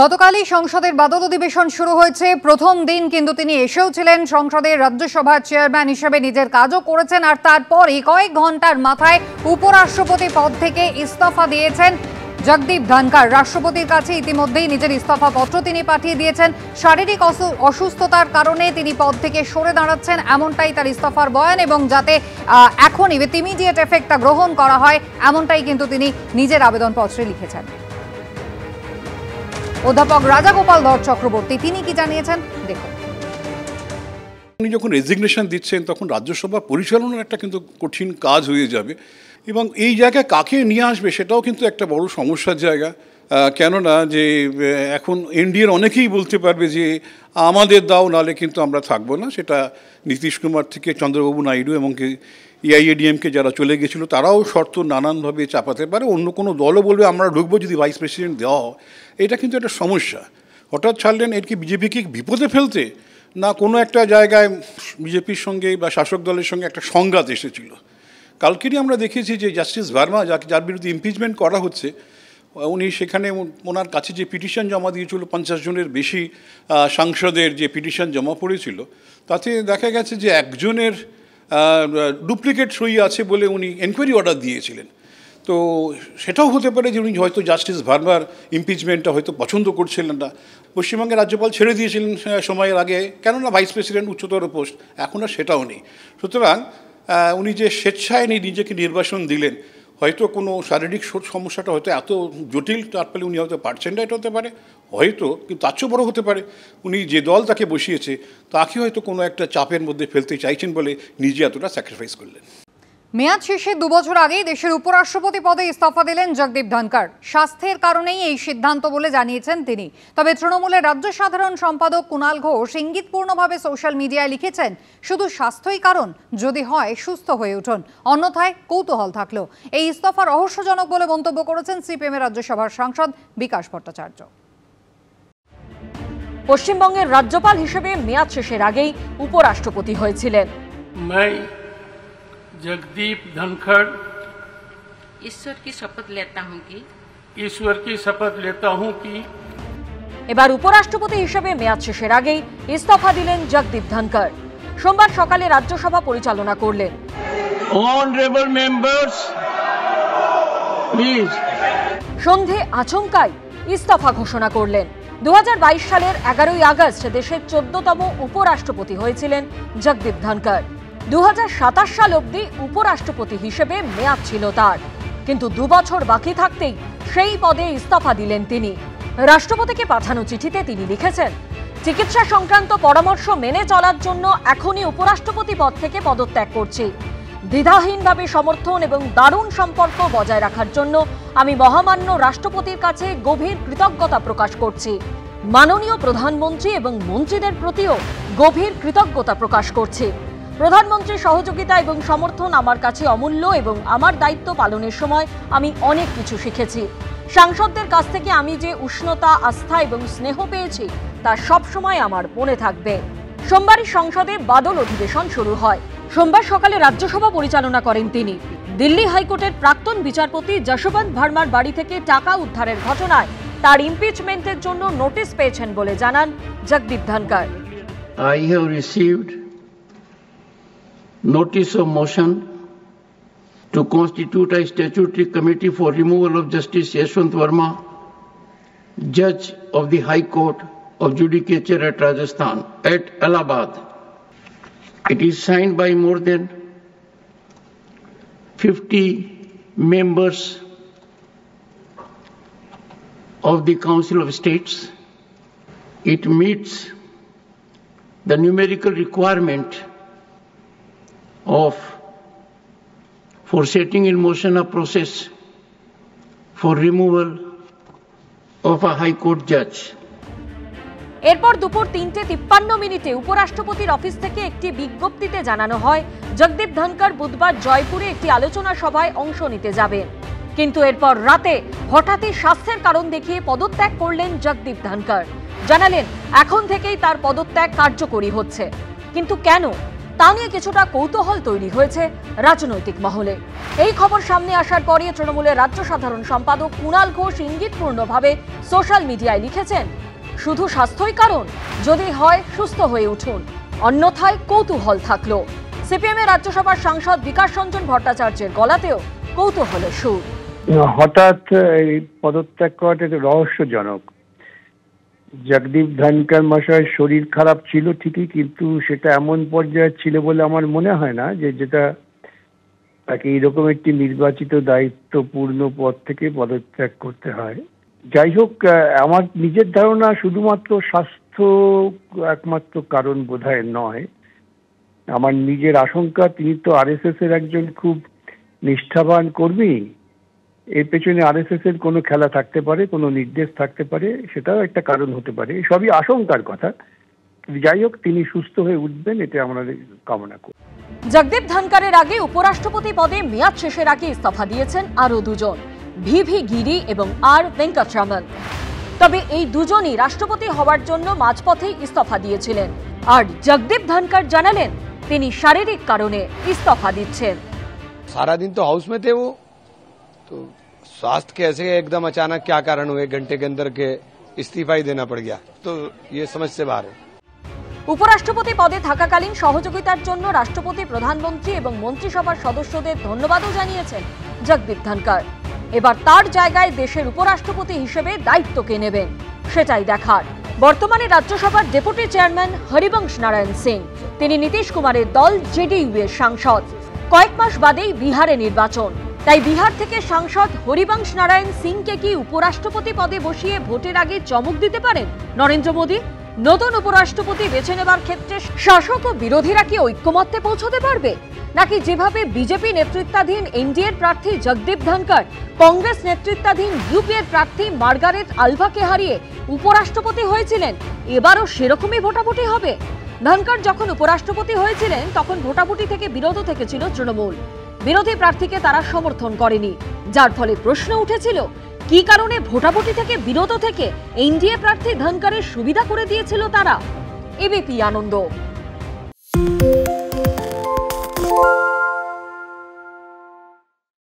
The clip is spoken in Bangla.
গতকালই সংসদের বাদল অধিবেশন শুরু হয়েছে। প্রথম দিন কিন্তু তিনি এসেও ছিলেন সংসদের রাজ্যসভার চেয়ারম্যান হিসেবে, নিজের কাজও করেছেন। আর তারপরই কয়েক ঘন্টার মাথায় উপরাষ্ট্রপতি পদ থেকে ইস্তফা দিয়েছেন জগদীপ ধনখড়। রাষ্ট্রপতির কাছে ইতিমধ্যেই নিজের ইস্তফা পত্র তিনি পাঠিয়ে দিয়েছেন। শারীরিক অসুস্থতার কারণে তিনি পদ থেকে সরে দাঁড়াচ্ছেন, এমনটাই তার ইস্তফার বয়ান। এবং যাতে এখনই উইথ ইমিডিয়েট এফেক্টটা গ্রহণ করা হয়, এমনটাই কিন্তু তিনি নিজের আবেদনপত্রে লিখেছেন। অধ্যাপক রাজাগোপাল ধর চক্রবর্তী তিনি কি জানিয়েছেন দেখুন। উনি যখন রেজিগনেশন দিচ্ছেন তখন রাজ্যসভা পরিচালনার একটা কিন্তু কঠিন কাজ হয়ে যাবে, এবং এই জায়গায় কাকে নিয়ে আসবে সেটাও কিন্তু একটা বড় সমস্যার জায়গা। কেননা যে এখন এনডিএর অনেকেই বলতে পারবে যে আমাদের দাও, নালে কিন্তু আমরা থাকবো না। সেটা নীতিশ কুমার থেকে চন্দ্রবাবু নাইডু এবং এআইএডিএমকে যারা চলে গেছিলো তারাও শর্ত নানানভাবে চাপাতে পারে। অন্য কোনো দলও বলবে আমরা ঢুকবো যদি ভাইস প্রেসিডেন্ট দেওয়া হয়। এটা কিন্তু একটা সমস্যা। হঠাৎ ছাড়লেন এর কি বিজেপিকে বিপদে ফেলতে, না কোনো একটা জায়গায় বিজেপির সঙ্গে বা শাসক দলের সঙ্গে একটা সংঘাত এসেছিল। কালকেরই আমরা দেখেছি যে জাস্টিস ভার্মা, যার বিরুদ্ধে ইমপিচমেন্ট করা হচ্ছে, উনি সেখানে ওনার কাছে যে পিটিশন জমা দিয়েছিল 50 জনের বেশি সাংসদের যে পিটিশন জমা পড়েছিল, তাতে দেখা গেছে যে একজনের ডুপ্লিকেট সই আছে বলে উনি এনকোয়ারি অর্ডার দিয়েছিলেন। তো সেটাও হতে পারে যে উনি হয়তো জাস্টিস ভার্মার ইমপিচমেন্টটা হয়তো পছন্দ করছিলেন না। পশ্চিমবঙ্গের রাজ্যপাল ছেড়ে দিয়েছিলেন সময়ের আগে, কেননা ভাইস প্রেসিডেন্ট উচ্চতর পোস্ট, এখন আর সেটাও নেই। সুতরাং উনি যে স্বেচ্ছায় নিজেকে নির্বাসন দিলেন, হয়তো কোনো শারীরিক সমস্যাটা হয়তো এত জটিল, তার ফলে উনি হয়তো পারছেন না, এটা হতে পারে। হয়তো কিন্তু তার চেয়ে বড় হতে পারে উনি যে দল তাকে বসিয়েছে তাকে হয়তো কোনো একটা চাপের মধ্যে ফেলতে চাইছেন বলে নিজে এতটা স্যাক্রিফাইস করলেন। মেয়াদ শেষে 2 বছর আগেই দেশের উপরাষ্ট্রপতি পদে ইস্তফা দিলেন জগদীপ ধনখড়। স্বাস্থ্যের কারণেই এই সিদ্ধান্ত বলে জানিয়েছেন তিনি। তবে তৃণমূলের রাজ্য সাধারণ সম্পাদক কুণাল ঘোষ ইঙ্গিতপূর্ণভাবে সোশ্যাল মিডিয়ায় লিখেছেন, শুধু স্বাস্থ্যই কারণ, যদি হয় সুস্থ হয়ে উঠুন, অন্যথায় কৌতূহল থাকলো। এই ইস্তফা রহস্যজনক বলে মন্তব্য করেছেন সিপিএমের রাজ্যসভার সাংসদ বিকাশ ভট্টাচার্য। পশ্চিমবঙ্গের রাজ্যপাল হিসেবে মেয়াদ শেষের আগেই উপরাষ্ট্রপতি হয়েছিলেন। जगदीप धनखड़ ईश्वर की शपथ लेता हूं कि এবার উপরাষ্ট্রপতি হিসেবে মেয়াদ শেষের আগেই ইস্তফা দিলেন জগদীপ ধনখড়। সোমবার সকালে রাজ্যসভা পরিচালনা করলেন। Honourable members please. সন্ধে আচমকাই ইস্তফা ঘোষণা করলেন। 2022 সালের 11ই আগস্ট দেশের 14তম উপরাষ্ট্রপতি হয়েছিলেন জগদীপ ধনখড়। 2027 সাল অবধি উপরাষ্ট্রপতি হিসেবে মেয়াদ ছিল তার, কিন্তু 2 বছর বাকি থাকতেই সেই পদে ইস্তফা দিলেন তিনি। রাষ্ট্রপতিকে পাঠানো চিঠিতে তিনি লিখেছেন, চিকিৎসা সংক্রান্ত পরামর্শ মেনে চলার জন্য এখনই উপরাষ্ট্রপতি পদ থেকে পদত্যাগ করছি। দ্বিধাহীনভাবে সমর্থন এবং দারুণ সম্পর্ক বজায় রাখার জন্য আমি মহামান্য রাষ্ট্রপতির কাছে গভীর কৃতজ্ঞতা প্রকাশ করছি। মাননীয় প্রধানমন্ত্রী এবং মন্ত্রীদের প্রতিও গভীর কৃতজ্ঞতা প্রকাশ করছি। প্রধানমন্ত্রীর সহযোগিতা এবং সমর্থন আমার কাছে অমূল্য, এবং আমার দায়িত্ব পালনের সময় আমি অনেক কিছু শিখেছি। সাংসদদের কাছ থেকে আমি যে উষ্ণতা, আস্থা এবং স্নেহ পেয়েছি তা সবসময় আমার মনে থাকবে। সোমবারই সংসদে বাদল অধিবেশন শুরু হয়। সোমবার সকালে রাজ্যসভা পরিচালনা করেন তিনি। দিল্লি হাইকোর্টের প্রাক্তন বিচারপতি যশবন্ত ভার্মার বাড়ি থেকে টাকা উদ্ধারের ঘটনায় তার ইমপিচমেন্টের জন্য নোটিশ পেয়েছেন বলে জানান Jagdeep Dhankhar. I have received notice of motion to constitute a statutory committee for removal of Justice Yashwant Verma, Judge of the High Court of Judicature at Rajasthan, at Allahabad. It is signed by more than 50 members of the Council of States. It meets the numerical requirement for setting in motion a process for removal of a High Court judge. এরপর দুপুর 3:53 উপরাষ্ট্রপতির অফিস থেকে একটি বিজ্ঞপ্তিতে জানানো হয় জগদীপ ধনখড় বুধবার জয়পুরে একটি আলোচনা সভায় অংশ নিতে যাবেন। কিন্তু এরপর রাতে হঠাৎই স্বাস্থ্যের কারণ দেখিয়ে পদত্যাগ করলেন জগদীপ ধনখড়। জানালেন এখন থেকেই তার পদত্যাগ কার্যকরী হচ্ছে। কিন্তু কেন? তা নিয়ে কিছুটা কৌতূহল তৈরি হয়েছে রাজনৈতিক মহলে। এই খবর সামনে আসার পরই তৃণমূলের রাজ্য সাধারণ সম্পাদক কুণাল ঘোষ ইঙ্গিতপূর্ণভাবে সোশ্যাল মিডিয়ায় লিখেছেন, শুধু স্বাস্থ্যই কারণ, যদি হয় সুস্থ হয়ে উঠুন, অন্যথায় কৌতূহল থাকলো। সিপিএমের রাজ্যসভার সাংসদ বিকাশ রঞ্জন ভট্টাচার্যের গলাতেও কৌতূহলের সুর। হঠাৎ এই পদত্যাগ করাটা রহস্যজনক। জগদীপ ধনকর মশাইয়ের শরীর খারাপ ছিল ঠিকই, কিন্তু সেটা এমন পর্যায়ে ছিল বলে আমার মনে হয় না যে যেটা তাকে এইরকম একটি নির্বাচিত দায়িত্বপূর্ণ পদ থেকে পদত্যাগ করতে হয়। যাই হোক, আমার নিজের ধারণা শুধুমাত্র স্বাস্থ্য একমাত্র কারণ বোধহয় নয়। আমার নিজের আশঙ্কা, তিনি তো আরএসএস এর একজন খুব নিষ্ঠাবান কর্মী। এর পেছনে আরএসএস এর কোনো খেলা থাকতে পারে, কোনো নির্দেশ থাকতে পারে, সেটাও একটা কারণ হতে পারে। সবই আশঙ্কার কথা। যাই হোক, তিনি সুস্থ হয়ে উঠবেন, এটা আমরা কামনা করি। জগদীপ ধনকরের আগে উপরাষ্ট্রপতি পদে মেয়াদ শেষের আগে ইস্তফা দিয়েছেন আরও দুজন, ভিভি গিরি এবং আর ভেঙ্কটরামন। তবে এই দুজনই রাষ্ট্রপতি হওয়ার জন্য মাঝপথেই ইস্তফা দিয়েছিলেন। আর জগদীপ ধনকর জানালেন তিনি শারীরিক কারণে ইস্তফা দিচ্ছেন। सारा दिन तो हाउस में थे वो, तो स्वास्थ्य कैसे एकदम अचानक क्या कारण हुए घंटे के अंदर के इस्तीफा ही देना पड़ गया, तो ये समझ से बाहर है। উপরাষ্ট্রপতি পদে থাকাকালীন সহযোগিতার জন্য রাষ্ট্রপতি, প্রধানমন্ত্রী এবং মন্ত্রিসভার সদস্যদের ধন্যবাদও জানিয়েছেন জগদীপ ধনকর। এবার তার জায়গায় দেশের উপরাষ্ট্রপতি হিসেবে দায়িত্ব কে নেবেন সেটাই দেখার। বর্তমানে রাজ্যসভার ডেপুটি চেয়ারম্যান হরিবংশ নারায়ণ সিং, তিনি নীতিশ কুমারের দল জেডিইউ এর সাংসদ। কয়েক মাস বাদেই বিহারে নির্বাচন, তাই বিহার থেকে সাংসদ হরিবংশ নারায়ণ সিংকে কি উপরাষ্ট্রপতি পদে বসিয়ে ভোটের আগে চমক দিতে পারেন নরেন্দ্র মোদী? নতুন উপরাষ্ট্রপতি বেছে নেবার ক্ষেত্রে শাসক ও বিরোধীরা কি ঐক্যমত্যে পৌঁছতে পারবে, নাকি যেভাবে বিজেপি নেতৃত্বাধীন এনডিএর প্রার্থী জগদীপ ধনকর কংগ্রেস নেতৃত্বাধীন ইউপিএর প্রার্থী মার্গারেট আলভাকে হারিয়ে উপরাষ্ট্রপতি হয়েছিলেন, এবারও সেরকমই ভোটাভুটি হবে? ধনকর যখন উপরাষ্ট্রপতি হয়েছিলেন তখন ভোটাভুটি থেকে বিরত থেকেছিল তৃণমূল। বিরোধী প্রার্থীকে তারা সমর্থন করেনি, যার ফলে প্রশ্ন উঠেছিল কি কারণে ভোটাভুটি থেকে বিরত থেকে এনডিএ প্রার্থী ধনকরের সুবিধা করে দিয়েছিল তারা। এবিপি আনন্দ।